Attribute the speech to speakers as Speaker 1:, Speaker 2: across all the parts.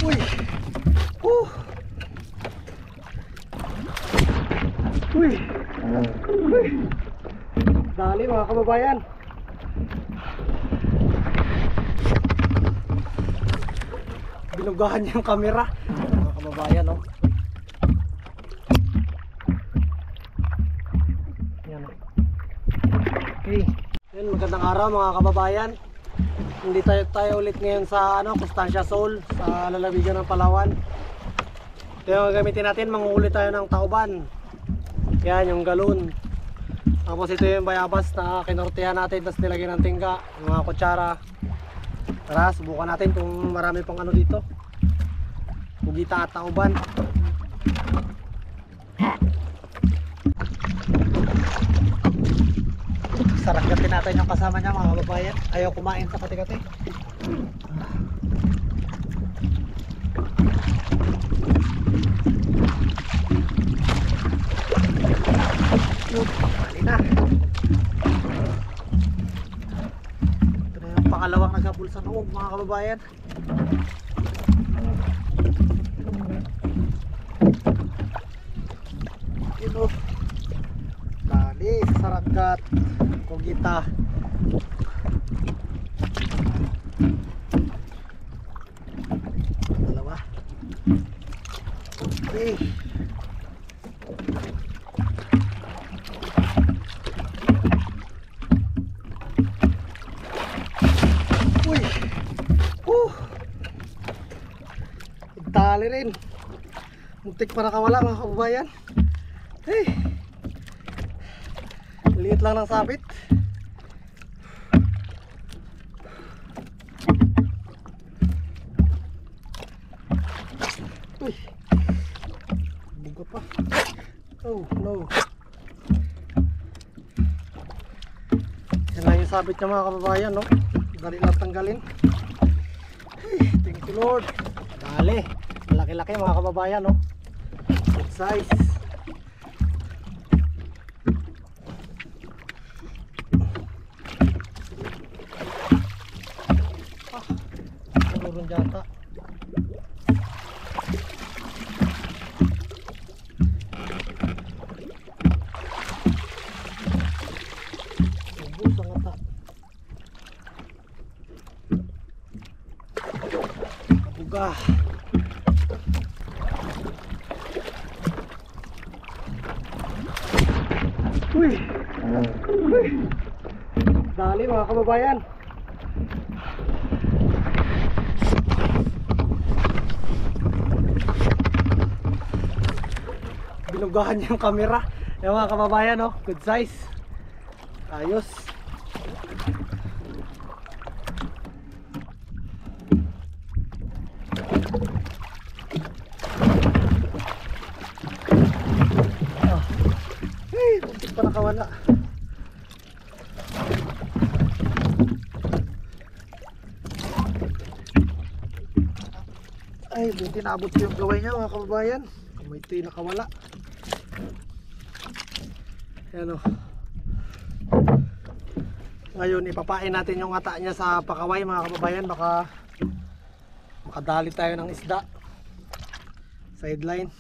Speaker 1: Uy! Uy! Uy! Dali mga kababayan. Binugahan niya yung camera mga kababayan, no? Yan. Okay. Yan, magandang araw mga kababayan. Hindi tayo ulit ngayon sa Constancia Shoal sa lalawigan ng Palawan. Ito yung gagamitin natin, manguhuli tayo ng tauban. Yan yung galon. Tapos ito yung bayabas na kinortehan natin, tapos nilagyan ng tingga, yung mga kutsara. Tara, subukan natin kung marami pang ano dito. Bugita at tauban. Saragatin natin yung kasama niya mga kababayan. Ayaw kumain sa kati-kati. Bali na. Ito na yung pangalawang naghabol sa noong mga kababayan. Yun o. Bali, saragat. Kugita. Dalawa. Okay. Uy. Dali rin. Muntik pa nakawala mga kababayan. Hey. Liit lang ng sabit. Uy. Buga pa. Oh no. Yan lang yung sabit niya mga kababayan, no? Dali lang tanggalin. Hey, thank you Lord. Dali. Malaki-laki mga kababayan, no? Good size. Meron data. Ubus ang ata. Buga. Uy! Uy! Dali mga kababayan. Binugahan niya yung camera. Yung mga kababayan, no? Good size. Ayos. Oh. Hey, buntik pa nakawala. Ay, buti naabot ko yung gaway niya mga kababayan. May ito'y nakawala. Ayan o. Ngayon ipapain natin yung ata niya sa pakaway mga kababayan. Baka makadali tayo ng isda. Sideline.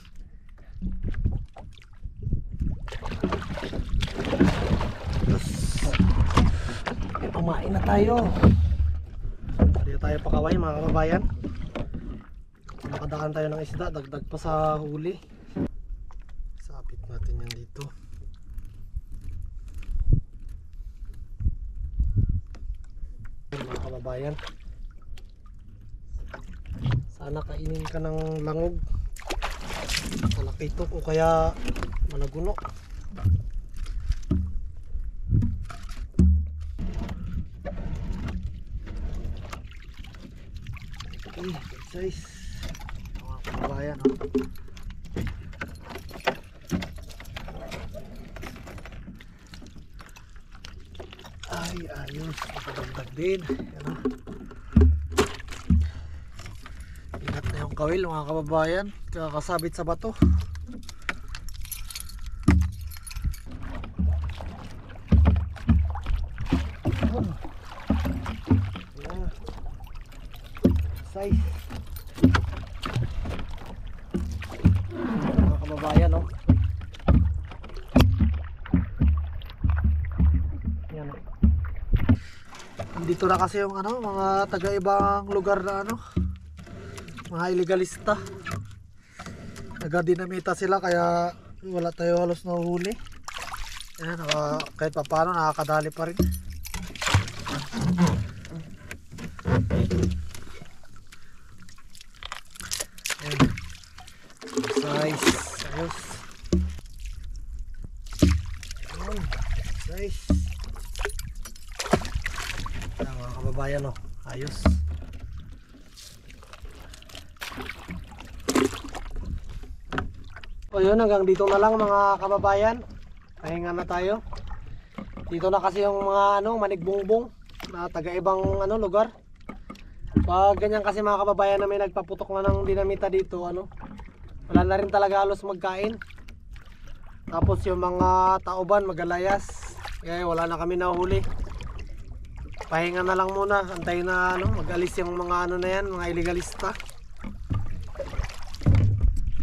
Speaker 1: Ipapain na tayo. Dito tayo pakaway mga kababayan. Makadaan tayo ng isda, dagdag pa sa huli. Sapit natin yan dito. Mga kababayan, sana kainin ka ng langog, malakitok o kaya malaguno. Okay, good size mga kababayan, oh. Ay, ayos, nakadagdag din. Yan, oh. Ingat na yung kawil mga kababayan, kakasabit sa bato. Size. kababayan, no? Yan. Dito na kasi yung ano, mga taga-ibang lugar na ano, mga illegalista. Nagadinamita sila kaya wala tayo halos nahuli. Ayan, kahit pa paano nakakadali pa rin. Ayan. Size. Ayos. Ayan. Size. Ayan, mga kababayan, no? Ayos. O yun, hanggang dito na lang mga kababayan. Pahinga na tayo. Dito na kasi yung mga ano, manigbongbong na taga-ibang ano lugar. Pag ganyan kasi mga kababayan na may nagpaputok na ng dinamita dito, ano, wala na rin talaga halos magkain. Tapos yung mga tauban magalayas. Kaya wala na kami nahuli. Pahinga na lang muna. Antayin na ano, mag-alis yung mga ano na yan, mga illegalista.